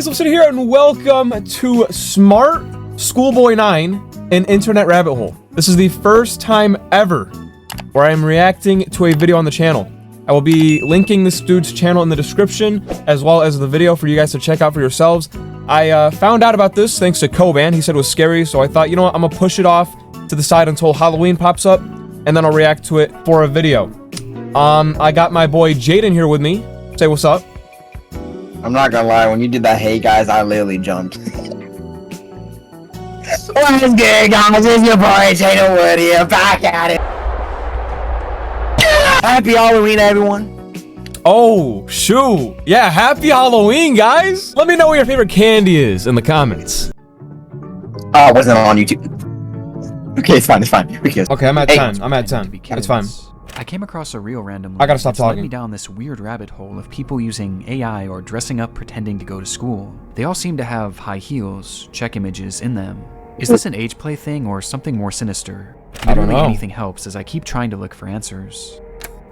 guys, LvLsetter here, and welcome to SmartSchoolBoy9, an internet rabbit hole. This is the first time ever where I'm reacting to a video on the channel. I will be linking this dude's channel in the description, as well as the video for you guys to check out for yourselves. I found out about this thanks to Koban. He said it was scary, so I thought, you know what, I'm gonna push it off to the side until Halloween pops up, and then I'll react to it for a video. I got my boy Jaden here with me. Say what's up. I'm not gonna lie, when you did that hey guys, I literally jumped. What is good, guys? It's your boy Jaden Wood here, back at it. Happy Halloween, everyone. Oh, shoot. Yeah, happy Halloween, guys. Let me know what your favorite candy is in the comments. Oh, it wasn't on YouTube. Okay, it's fine, Because okay, I'm at 10. I'm at 10. It's fine. I came across a real random I gotta stop led talking. me down this weird rabbit hole of people using AI or dressing up pretending to go to school. They all seem to have high heels, check images in them. Is this an age play thing or something more sinister? I don't Literally know. anything helps as I keep trying to look for answers.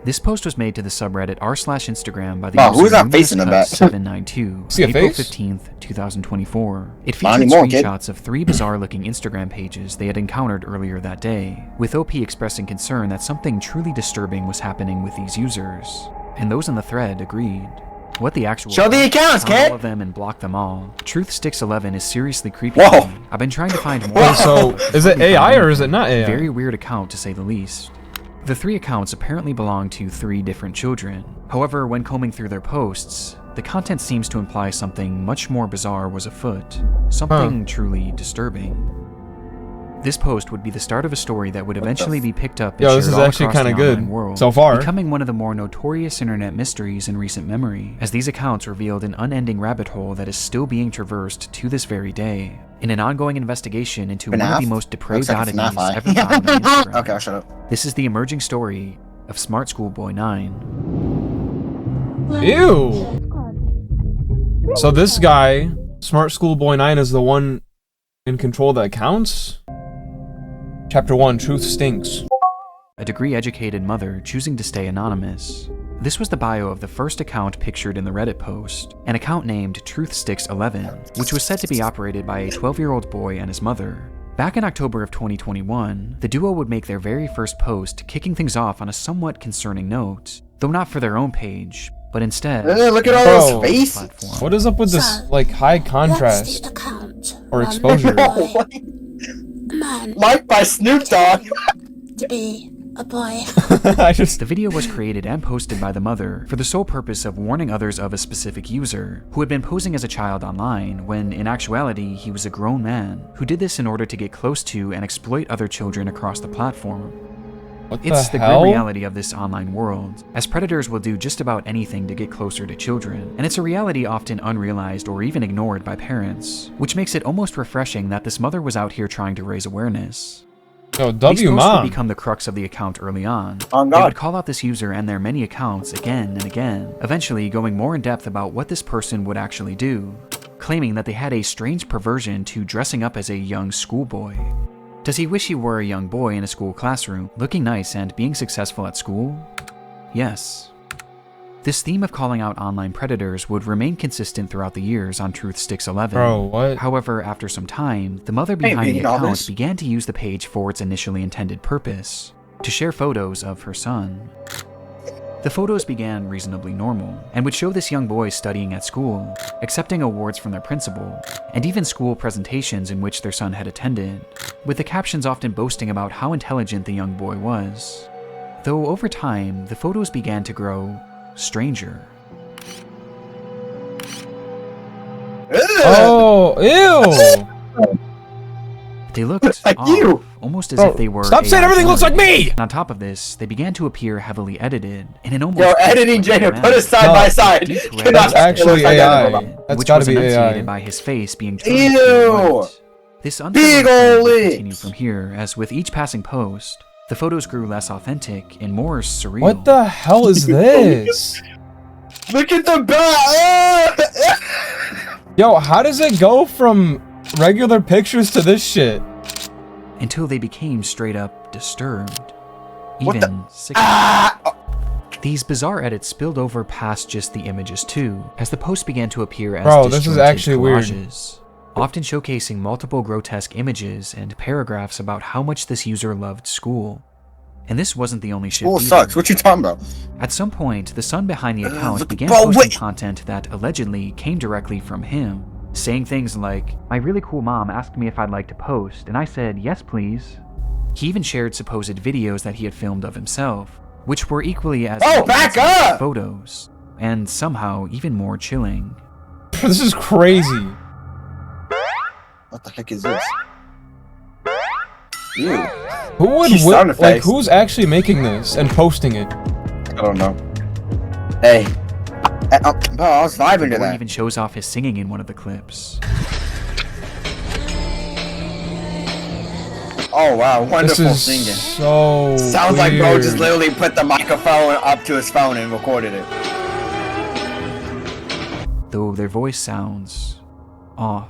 This post was made to the subreddit r/Instagram by the user who's that face in the back? 792, See a April face? 15th, 2024. It Not featured anymore, kid. screenshots of 3 bizarre-looking Instagram pages they had encountered earlier that day, with OP expressing concern that something truly disturbing was happening with these users. And those in the thread agreed. What the actual— Show the accounts, found kid! all of them and blocked them all. Truthsticks11 is seriously creepy. Whoa. to me. I've been trying to find more. Wait, so is it AI or is it not AI? Very weird account to say the least. The 3 accounts apparently belong to 3 different children. However, when combing through their posts, the content seems to imply something much more bizarre was afoot. Something truly disturbing. This post would be the start of a story that would eventually be picked up and Yo, this shared is all actually across kind of the good online world, so far. becoming one of the more notorious internet mysteries in recent memory, as these accounts revealed an unending rabbit hole that is still being traversed to this very day, in an ongoing investigation into one of the most depraved Looks like it's oddities FNAF. ever found on Instagram. Okay, I'll shut up. This is the emerging story of SmartSchoolBoy9. Ew. So this guy, SmartSchoolBoy9, is the one in control of the accounts? Chapter 1, Truth Stinks. A degree-educated mother choosing to stay anonymous. This was the bio of the first account pictured in the Reddit post, an account named Truthsticks11, which was said to be operated by a 12-year-old boy and his mother. Back in October of 2021, the duo would make their very first post, kicking things off on a somewhat concerning note, though not for their own page, but instead— Look at all Bro, those faces. platform. What is up with this, like, high contrast or exposure? Man, Like by Snoop Dogg. to be a boy. I just... The video was created and posted by the mother for the sole purpose of warning others of a specific user who had been posing as a child online when, in actuality, he was a grown man who did this in order to get close to and exploit other children across the platform. What It's the hell? grim reality of this online world, as predators will do just about anything to get closer to children, and it's a reality often unrealized or even ignored by parents, which makes it almost refreshing that this mother was out here trying to raise awareness. Yo, These W posts would mom. become the crux of the account early on. On They God. would call out this user and their many accounts again and again, eventually going more in depth about what this person would actually do, claiming that they had a strange perversion to dressing up as a young schoolboy. Does he wish he were a young boy in a school classroom, looking nice and being successful at school? Yes. This theme of calling out online predators would remain consistent throughout the years on Truthsticks11. Bro, what? However, after some time, the mother behind the reading all account this? began to use the page for its initially intended purpose, to share photos of her son. The photos began reasonably normal, and would show this young boy studying at school, accepting awards from their principal, and even school presentations in which their son had attended, with the captions often boasting about how intelligent the young boy was. Though over time, the photos began to grow stranger. Oh, ew! They looked Like off, you. almost as Bro, if they were stop saying AI everything looks like generated. me! And on top of this, they began to appear heavily edited in an almost Yo, editing Jaden, put us side by side. deep Cannot- red That's actually it looks AI. identical. That's which gotta was be enunciated AI. by his face being turned Ew! white. This Big unfamiliar ol' trend would lips. continue from here, as with each passing post, the photos grew less authentic and more surreal. What the hell is this? Look at the back. Yo, how does it go from regular pictures to this shit? Until they became straight up disturbed. What Even sickening. Ah! These bizarre edits spilled over past just the images too, as the post began to appear as Bro, this is disjointed actually weird. collages, often showcasing multiple grotesque images and paragraphs about how much this user loved school. And this wasn't the only shift School either. sucks. What you talking about? At some point, the son behind the account began bro, posting wait. content that allegedly came directly from him, saying things like, "My really cool mom asked me if I'd like to post, and I said, yes please." He even shared supposed videos that he had filmed of himself, which were equally as back up! photos, and somehow even more chilling. This is crazy. What the heck is this? Ew. Who would These sound like? effects. Who's actually making this and posting it? I don't know. Hey. Bro, I was vibing to He that. even shows off his singing in one of the clips. Oh wow, This wonderful is singing. so Sounds like bro just weird. literally put the microphone up to his phone and recorded it. Though their voice sounds off.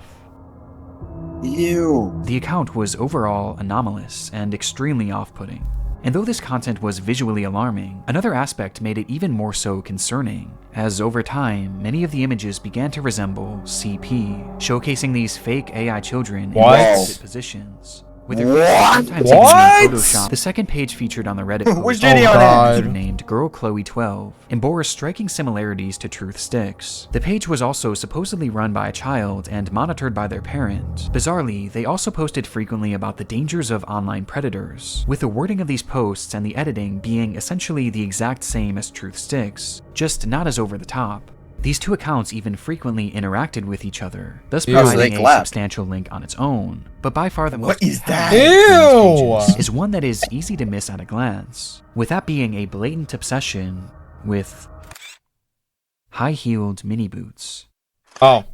Ew. The account was overall anomalous and extremely off-putting. And though this content was visually alarming, another aspect made it even more so concerning, as over time, many of the images began to resemble CP, showcasing these fake AI children in What? opposite positions. With their faces What? sometimes What? even in Photoshop. The second page featured on the Reddit post Which by video a that? user named GirlChloe12 and bore striking similarities to Truth Sticks. The page was also supposedly run by a child and monitored by their parent. Bizarrely, they also posted frequently about the dangers of online predators, with the wording of these posts and the editing being essentially the exact same as Truth Sticks, just not as over the top. These two accounts even frequently interacted with each other, thus Ew. providing They a collab. substantial link on its own. But by far the most What is that? compelling Ew. pages is one that is easy to miss at a glance, with that being a blatant obsession with high-heeled mini boots. Oh,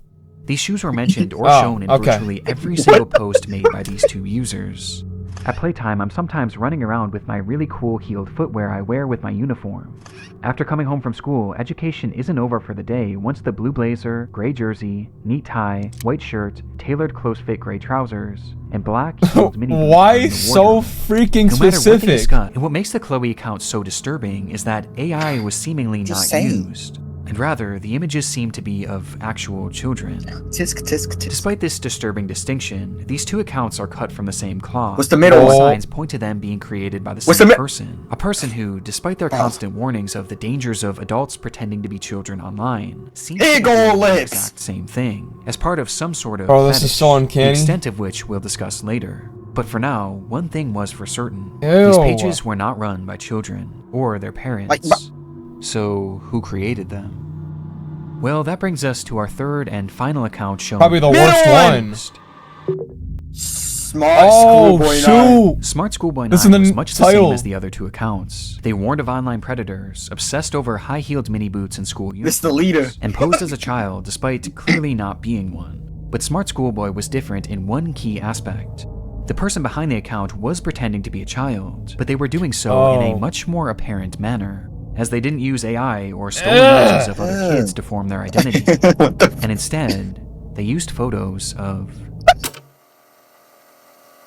These shoes were mentioned or Oh, shown in okay. virtually every single post made by these two users. At playtime, I'm sometimes running around with my really cool heeled footwear I wear with my uniform. After coming home from school, education isn't over for the day once the blue blazer, gray jersey, neat tie, white shirt, tailored close-fit gray trousers, and black heeled mini boots are why in the so wardrobe. freaking No matter what they specific? discuss, and what makes the Chloe account so disturbing is that AI was seemingly Just not saying. used, and rather the images seem to be of actual children. Tisk tisk tisk. Despite this disturbing distinction, these two accounts are cut from the same cloth. What's the middle All one? signs point to them being created by the What's same the person. A person who, despite their constant warnings of the dangers of adults pretending to be children online, seems to be Big ol' doing the lips. exact same thing, as part of some sort of Bro, this is fetish, so uncanny. the extent of which we'll discuss later. But for now, one thing was for certain. Ew. These pages were not run by children or their parents. Like, So, who created them? Well, that brings us to our third and final account showing Probably the Middle worst one. one. Smart Oh Schoolboy9. shoot! SmartSchoolBoy9 This is the was much the title. same as the other two accounts. They warned of online predators, obsessed over high-heeled mini boots and school uniforms, This the leader. and posed as a child despite clearly not being one. But Smart Schoolboy was different in one key aspect. The person behind the account was pretending to be a child, but they were doing so in a Oh. much more apparent manner, as they didn't use AI or stolen images of other kids to form their identity, What the and instead, they used photos of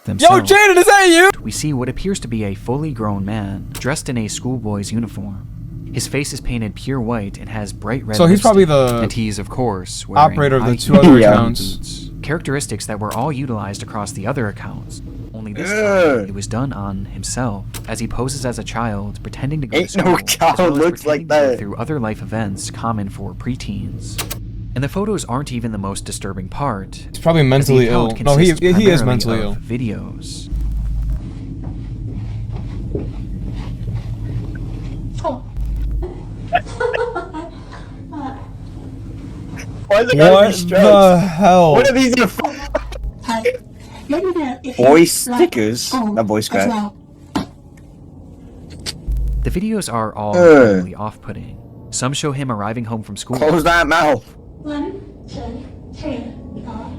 Yo, themselves. Jaden, is that you? We see what appears to be a fully grown man, dressed in a schoolboy's uniform. His face is painted pure white and has bright red So he's probably lipstick, the and he's, of course, wearing operator of the two high-heeled other Yeah. accounts. boots. Characteristics that were all utilized across the other accounts. Only this Ugh. time, it was done on himself, as he poses as a child, pretending to go Ain't to no school, child as well as looks like pretending to go that. through other life events common for preteens. And the photos aren't even the most disturbing part. He's probably as the mentally ill. account No, he consists is primarily mentally of ill. videos. Why is it gotta be What strokes? the hell? What are these in Let me know if voice you like stickers? school Not voice as crack. well. The videos are all Ugh. incredibly off-putting. Some show him arriving home from school. Close that mouth. 1, 2, 3, 4,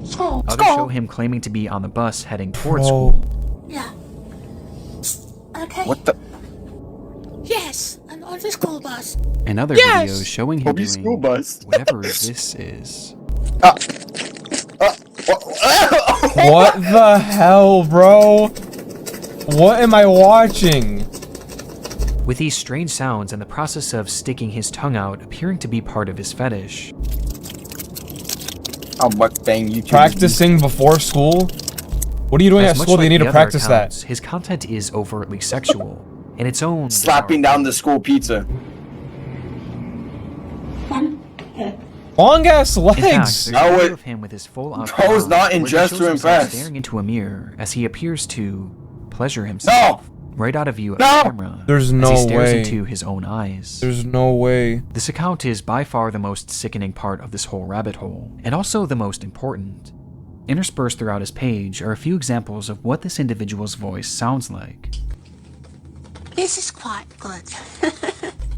5. School. Others show him claiming to be on the bus heading towards Bro. school. Yeah. Okay. What the? Yes, I'm on the school bus. And other Yes! videos showing him Hope you doing school bus. whatever this is. What the hell, bro? What am I watching? with these strange sounds and the process of sticking his tongue out appearing to be part of his fetish. How mukbang YouTube. Practicing before school? What are you doing As at much school that you like need the to other practice accounts, that? his content is overtly sexual, in its own Slapping bizarre down the school pizza. Long ass In fact, legs! there's No, a video it- of him with his full outfit Bro's on, not in where he dress shows to himself impress. staring into a mirror as he appears to pleasure himself. No! Right out of view of No! the camera. There's as no he stares way. into his own eyes. There's no way. This account is by far the most sickening part of this whole rabbit hole, and also the most important. Interspersed throughout his page are a few examples of what this individual's voice sounds like, This is quite good.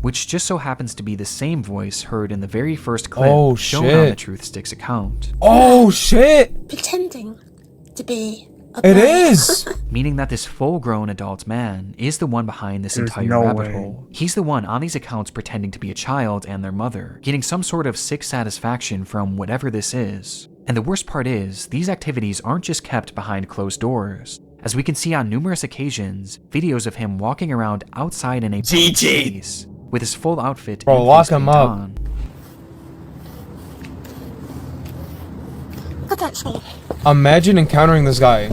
which just so happens to be the same voice heard in the very first clip Oh, shown on shit. the Truth Sticks account. Oh shit! Pretending to be a It boy. is! Meaning that this full-grown adult man is the one behind this There's entire no rabbit way. hole. He's the one on these accounts pretending to be a child and their mother, getting some sort of sick satisfaction from whatever this is. And the worst part is, these activities aren't just kept behind closed doors. As we can see on numerous occasions, videos of him walking around outside in a public GG. space with his full outfit Bro, and lock face him paint up. on. Look at me. Imagine encountering this guy.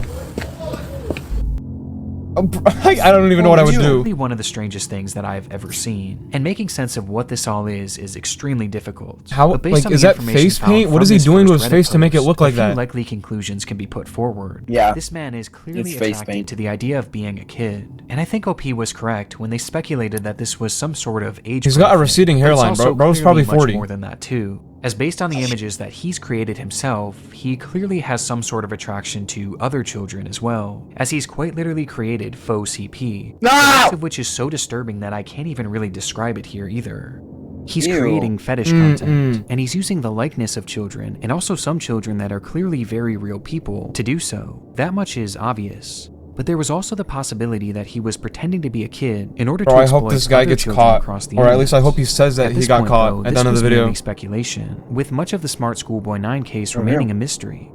I don't even know what I would do. Probably one of the strangest things that I've ever seen, and making sense of what this all is extremely difficult. How- But based like, on is the that information face found paint? What from is he this doing to first his Reddit face to make it post, look like a few that? likely conclusions can be put forward. Yeah. This man is clearly It's face attracted paint. to the idea of being a kid, and I think OP was correct when they speculated that this was some sort of age. He's got a thing, receding but it's hairline, also bro. Bro's clearly probably 40. much more than that too. As based on the images that he's created himself, he clearly has some sort of attraction to other children as well, as he's quite literally created faux CP, No! the rest of which is so disturbing that I can't even really describe it here either. He's Ew. creating fetish content, and he's using the likeness of children, and also some children that are clearly very real people, to do so. That much is obvious. But there was also the possibility that he was pretending to be a kid in order Bro, to I hope exploit this guy other gets children caught. across the Or at least I internet. hope he says that At he this got point, caught though, at the this end of the was video. merely speculation, with much of the SmartSchoolBoy9 case Oh, remaining yeah. a mystery.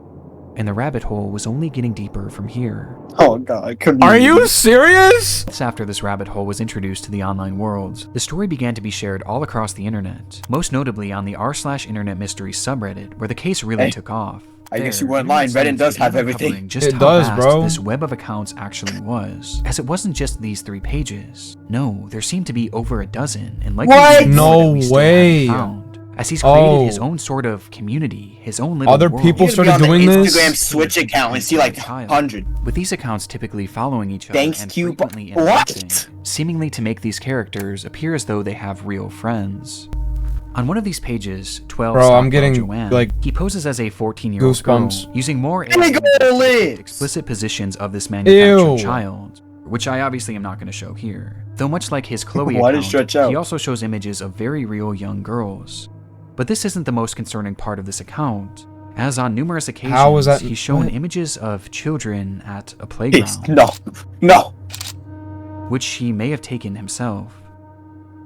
And the rabbit hole was only getting deeper from here. Oh god, couldn't Are even- you serious? Months after this rabbit hole was introduced to the online world, the story began to be shared all across the internet, most notably on the r/internet mysteries subreddit, where the case really Hey, took off. I guess There, you weren't lying. internet Reddit does began have everything. uncovering Just It how does, vast bro. this web of accounts actually was, as it wasn't just these 3 pages. No, there seemed to be over a dozen, and likely What? even more that No we still way. haven't found. As he's created his Oh. own sort of community, his own little Other world. people You could be started on the doing this? Instagram Switch account and see like Child. 100. With these accounts typically following each other Thanks and to you, frequently what? interacting, seemingly to make these characters appear as though they have real friends. On one of these pages, 12 Bro, I'm Stockwell getting, Joanne, like, he poses as a 14-year-old girl, goosebumps. using more Illegal lips. explicit positions of this manufactured Ew. child, which I obviously am not going to show here. Though much like his Chloe Why did it account, stretch out? he also shows images of very real young girls. But this isn't the most concerning part of this account, as on numerous occasions How is that- he's shown what? images of children at a It's, playground, no. which he may have taken himself.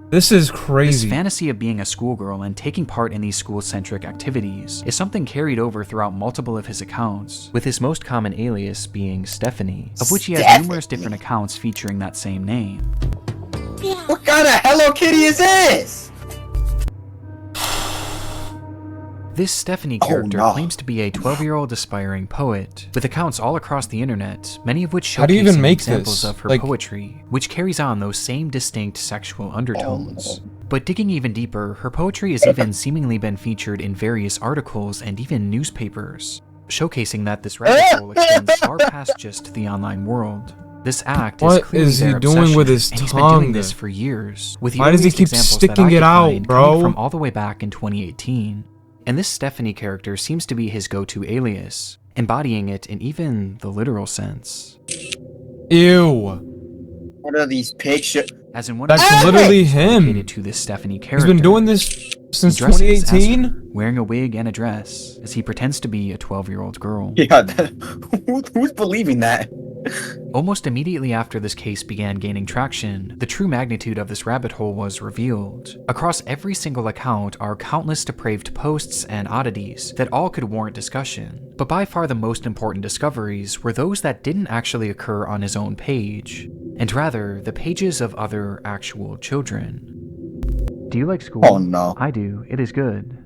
This is This crazy. fantasy of being a schoolgirl and taking part in these school-centric activities is something carried over throughout multiple of his accounts, with his most common alias being Stephanie, of which he has Stephanie. numerous different accounts featuring that same name. Yeah. What kind of Hello Kitty is this? This Stephanie Oh, character no. claims to be a 12-year-old aspiring poet, with accounts all across the internet, many of which How do you even showcasing make examples this? of her Like- poetry, which carries on those same distinct sexual undertones. Oh. But digging even deeper, her poetry has even seemingly been featured in various articles and even newspapers, showcasing that this rabbit hole extends far past just the online world. This act is What clearly is he their doing obsession, with his and he's been doing tongue? this for years. With the Why does he earliest keep examples that sticking I it could out, find bro? coming from all the way back in 2018. And this Stephanie character seems to be his go-to alias, embodying it in even the literal sense. Ew. What are these pictures? As in one That's of the literally pictures him. dedicated to this Stephanie He's character. been doing this since He dresses as 2018? her, wearing a wig and a dress, as he pretends to be a 12-year-old girl. Yeah, who's believing that? Almost immediately after this case began gaining traction, the true magnitude of this rabbit hole was revealed. Across every single account are countless depraved posts and oddities that all could warrant discussion, but by far the most important discoveries were those that didn't actually occur on his own page. and rather the pages of other actual children. Do you like school? Oh no. I do. It is good.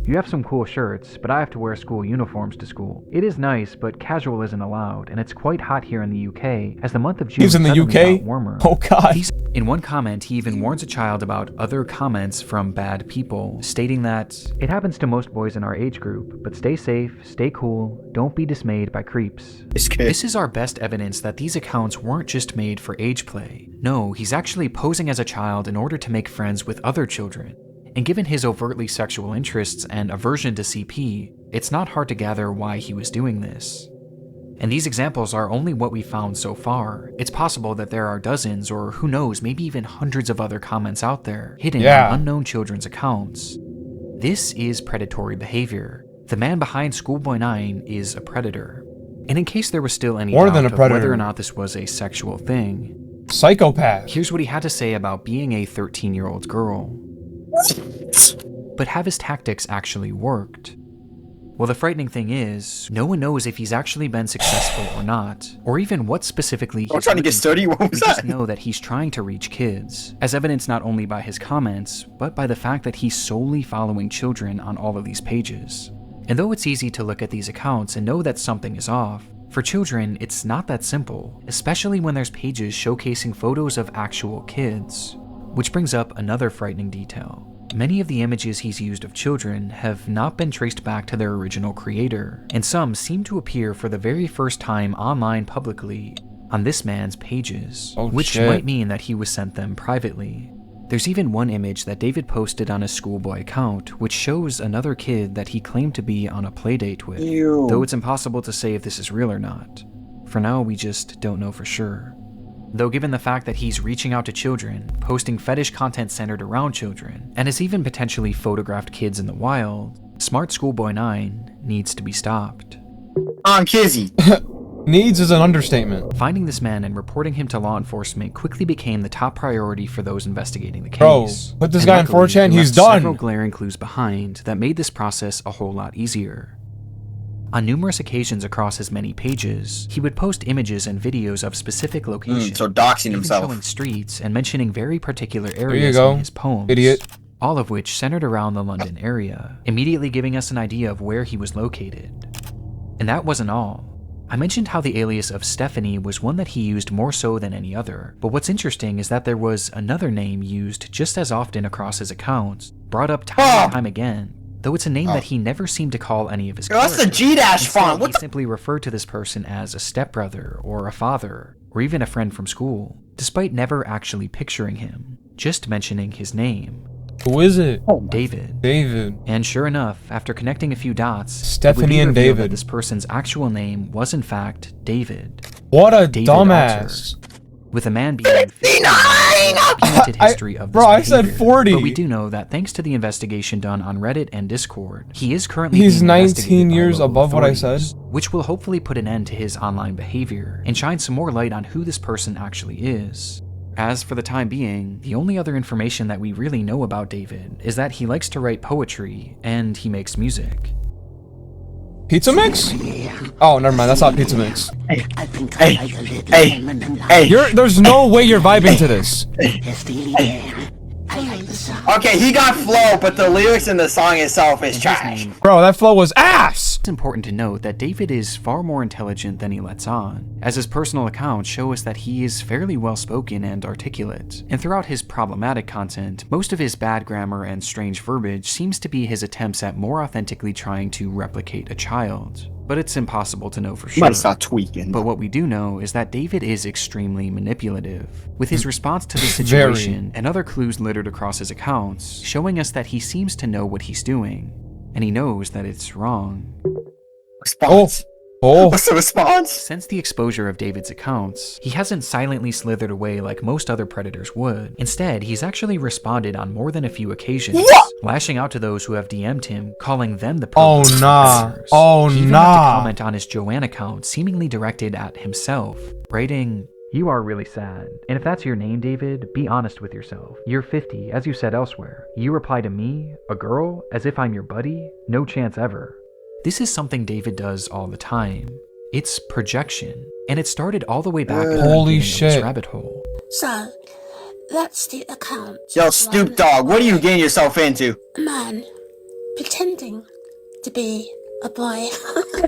You have some cool shirts, but I have to wear school uniforms to school. It is nice, but casual isn't allowed, and it's quite hot here in the UK, as the month of June He's in the suddenly UK? got warmer. Oh god. In one comment, he even warns a child about other comments from bad people, stating that, "It happens to most boys in our age group, but stay safe, stay cool, don't be dismayed by creeps." This is our best evidence that these accounts weren't just made for age play. No, he's actually posing as a child in order to make friends with other children. And given his overtly sexual interests and aversion to CP, it's not hard to gather why he was doing this. And these examples are only what we found so far. It's possible that there are dozens, or who knows, maybe even hundreds of other comments out there, hidden on unknown children's accounts. This is predatory behavior. The man behind SchoolBoy9 is a predator. And in case there was still any doubt of whether or not this was a sexual thing, psychopath. Here's what he had to say about being a 13-year-old girl. But have his tactics actually worked? Well, the frightening thing is, no one knows if he's actually been successful or not, or even what specifically he's trying to get sturdy. What was we that? just know that he's trying to reach kids, as evidenced not only by his comments, but by the fact that he's solely following children on all of these pages. And though it's easy to look at these accounts and know that something is off, for children, it's not that simple, especially when there's pages showcasing photos of actual kids. Which brings up another frightening detail. Many of the images he's used of children have not been traced back to their original creator, and some seem to appear for the very first time online publicly on this man's pages, which might mean that he was sent them privately. There's even one image that David posted on his schoolboy account, which shows another kid that he claimed to be on a playdate with, though it's impossible to say if this is real or not. For now, we just don't know for sure. Though given the fact that he's reaching out to children, posting fetish content centered around children, and has even potentially photographed kids in the wild, SmartSchoolBoy9 needs to be stopped. Kizzy. Needs is an understatement. Finding this man and reporting him to law enforcement quickly became the top priority for those investigating the case. Bro, put this guy on 4chan, he's done. Several glaring clues behind that made this process a whole lot easier. On numerous occasions across his many pages, he would post images and videos of specific locations, so doxing even himself, showing streets and mentioning very particular there you areas go, in his poems, idiot. All of which centered around the London area, immediately giving us an idea of where he was located. And that wasn't all. I mentioned how the alias of Stephanie was one that he used more so than any other, but what's interesting is that there was another name used just as often across his accounts, brought up time and time again, though it's a name that he never seemed to call any of his characters. That's the G-Dash font. He simply referred to this person as a stepbrother, or a father, or even a friend from school, despite never actually picturing him, just mentioning his name. Who is it? David. David. And sure enough, after connecting a few dots, Stephanie and David. That this person's actual name was in fact David. What a David dumbass. Alter. With a man being 59, history of bro, I said 40. But we do know that thanks to the investigation done on Reddit and Discord, he is currently He's being 19 years above what I said, which will hopefully put an end to his online behavior and shine some more light on who this person actually is. As for the time being, the only other information that we really know about David is that he likes to write poetry and he makes music. Pizza Mix? Oh, never mind. That's not Pizza Mix. Hey. There's no way you're vibing to this. Okay, he got flow, but the lyrics in the song itself is trash. Bro, that flow was ass! It's important to note that David is far more intelligent than he lets on, as his personal accounts show us that he is fairly well-spoken and articulate, and throughout his problematic content, most of his bad grammar and strange verbiage seems to be his attempts at more authentically trying to replicate a child. But it's impossible to know for sure. Might start tweaking. But what we do know is that David is extremely manipulative, with his response to the situation and other clues littered across his accounts, showing us that he seems to know what he's doing, and he knows that it's wrong. Response. What's the response? Since the exposure of David's accounts, he hasn't silently slithered away like most other predators would. Instead, he's actually responded on more than a few occasions, lashing out to those who have DM'd him, calling them the predators. Oh nah. Oh he even nah. had to comment on his Joanne account, seemingly directed at himself, writing, "You are really sad. And if that's your name, David, be honest with yourself. You're 50, as you said elsewhere. You reply to me, a girl, as if I'm your buddy? No chance ever." This is something David does all the time. It's projection. And it started all the way back at the Holy beginning of shit. this rabbit hole. So, that's the account. Yo, of Snoop one Dogg, what are you getting yourself into? man pretending to be a boy.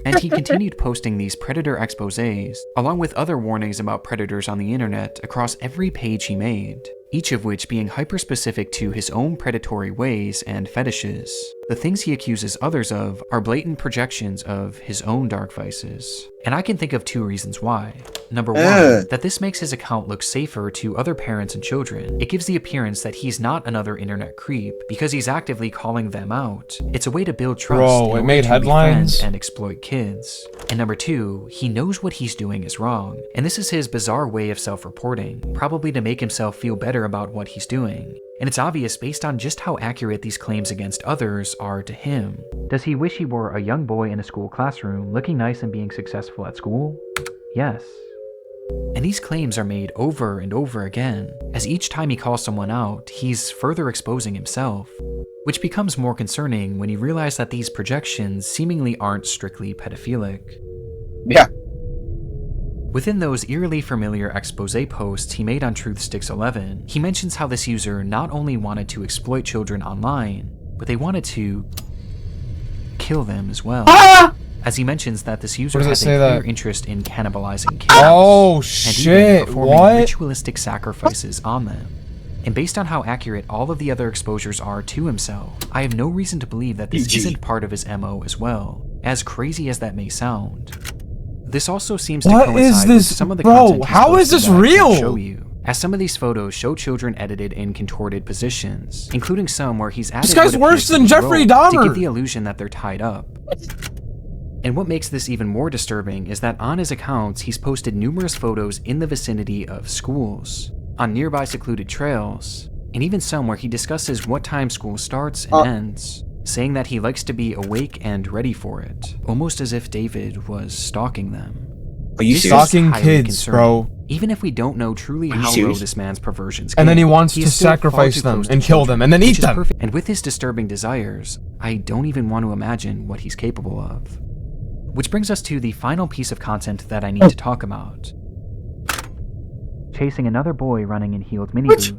And he continued posting these predator exposés, along with other warnings about predators on the internet across every page he made, each of which being hyper-specific to his own predatory ways and fetishes. The things he accuses others of are blatant projections of his own dark vices. And I can think of 2 reasons why. Number 1, that this makes his account look safer to other parents and children. It gives the appearance that he's not another internet creep, because he's actively calling them out. It's a way to build trust Bro, in it order made to headlines. befriend and exploit kids. And number 2, he knows what he's doing is wrong, and this is his bizarre way of self-reporting, probably to make himself feel better about what he's doing. And it's obvious based on just how accurate these claims against others are to him. Does he wish he were a young boy in a school classroom, looking nice and being successful at school? Yes. And these claims are made over and over again, as each time he calls someone out, he's further exposing himself, which becomes more concerning when you realize that these projections seemingly aren't strictly pedophilic. Yeah. Within those eerily familiar expose posts he made on TruthSticks11, he mentions how this user not only wanted to exploit children online, but they wanted to kill them as well. As he mentions that this user has a clear interest in cannibalizing kids. Oh and shit, even performing what? ritualistic sacrifices on them. And based on how accurate all of the other exposures are to himself, I have no reason to believe that this isn't part of his MO as well, as crazy as that may sound. This also seems to coincide with some of the content he's how is posted this that I can't real? show you, as some of these photos show children edited in contorted positions, including some where he's added This guy's what worse appears to than be Jeffrey rope to Dahmer. give the illusion that they're tied up. And what makes this even more disturbing is that on his accounts, he's posted numerous photos in the vicinity of schools, on nearby secluded trails, and even some where he discusses what time school starts and ends, saying that he likes to be awake and ready for it, almost as if David was stalking them. Are you This is Stalking highly kids, concerning. bro. Even if we don't know truly how low serious? this man's perversions And then he get, wants is to still far sacrifice too them close to and kill children, them and then which eat is them. perfect. And with his disturbing desires, I don't even want to imagine what he's capable of. Which brings us to the final piece of content that I need to talk about. Chasing another boy running in heeled mini boots.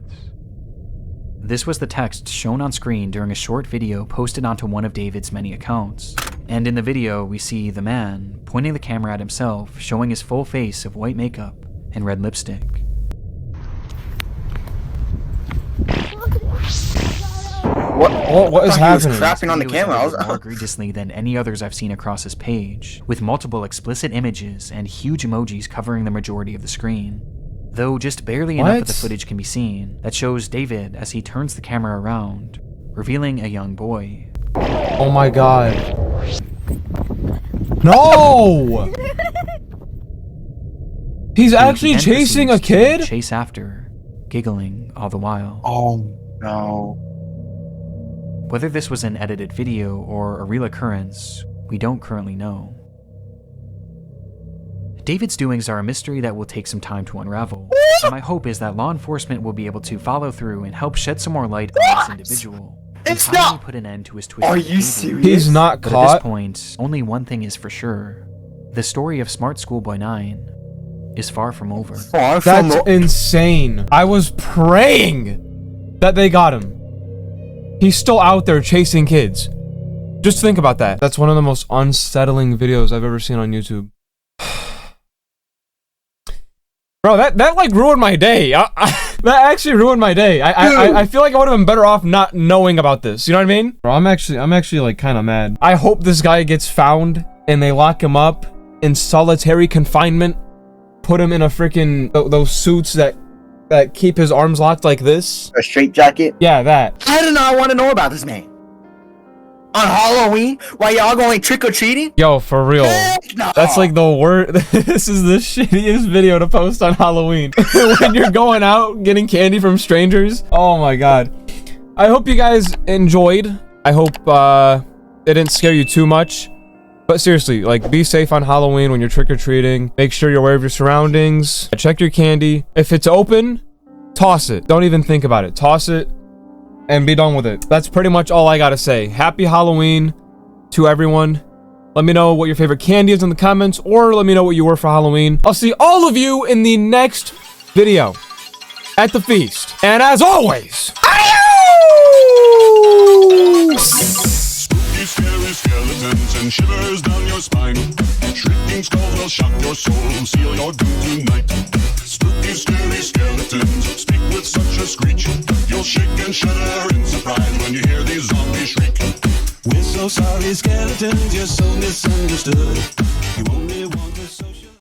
This was the text shown on screen during a short video posted onto one of David's many accounts. And in the video, we see the man pointing the camera at himself, showing his full face of white makeup and red lipstick. What is happening? He was crapping on the This video camera. is edited more egregiously than any others I've seen across his page, with multiple explicit images and huge emojis covering the majority of the screen. Though just barely enough of the footage can be seen that shows David as he turns the camera around, revealing a young boy. Oh my god. No! He's actually Then chasing a proceeds to kid? Chase after, giggling all the while. Oh no. Whether this was an edited video or a real occurrence, we don't currently know. David's doings are a mystery that will take some time to unravel, and my hope is that law enforcement will be able to follow through and help shed some more light on this individual, and It's finally not- put an end to his twisted Are you behavior. serious? He's not But at this caught. point, only one thing is for sure. The story of SmartSchoolBoy9 is far from over. That's insane. I was praying that they got him. He's still out there chasing kids. Just think about that. That's one of the most unsettling videos I've ever seen on YouTube. Bro, that like ruined my day. That actually ruined my day. I feel like I would have been better off not knowing about this. You know what I mean? Bro, I'm actually like kind of mad. I hope this guy gets found and they lock him up in solitary confinement. Put him in a freaking those suits that keep his arms locked like this. A straight jacket. Yeah, that. I do not want to know about this man. On Halloween, while y'all going trick or treating? Yo, for real. No. That's like the worst. This is the shittiest video to post on Halloween. When you're going out getting candy from strangers. Oh my god. I hope you guys enjoyed. I hope it didn't scare you too much. But seriously, like, be safe on Halloween when you're trick-or-treating. Make sure you're aware of your surroundings. Check your candy. If it's open, toss it. Don't even think about it. Toss it and be done with it. That's pretty much all I gotta say. Happy Halloween to everyone. Let me know what your favorite candy is in the comments, or let me know what you were for Halloween. I'll see all of you in the next video at the feast. And as always, adios! Spooky, scary skeletons and shivers down your spine. Shrieking skulls will shock your soul, seal your doom tonight. Spooky, scary skeletons speak with such a screech. You'll shake and shudder in surprise when you hear these zombies shriek. We're so sorry, skeletons, you're so misunderstood. You only want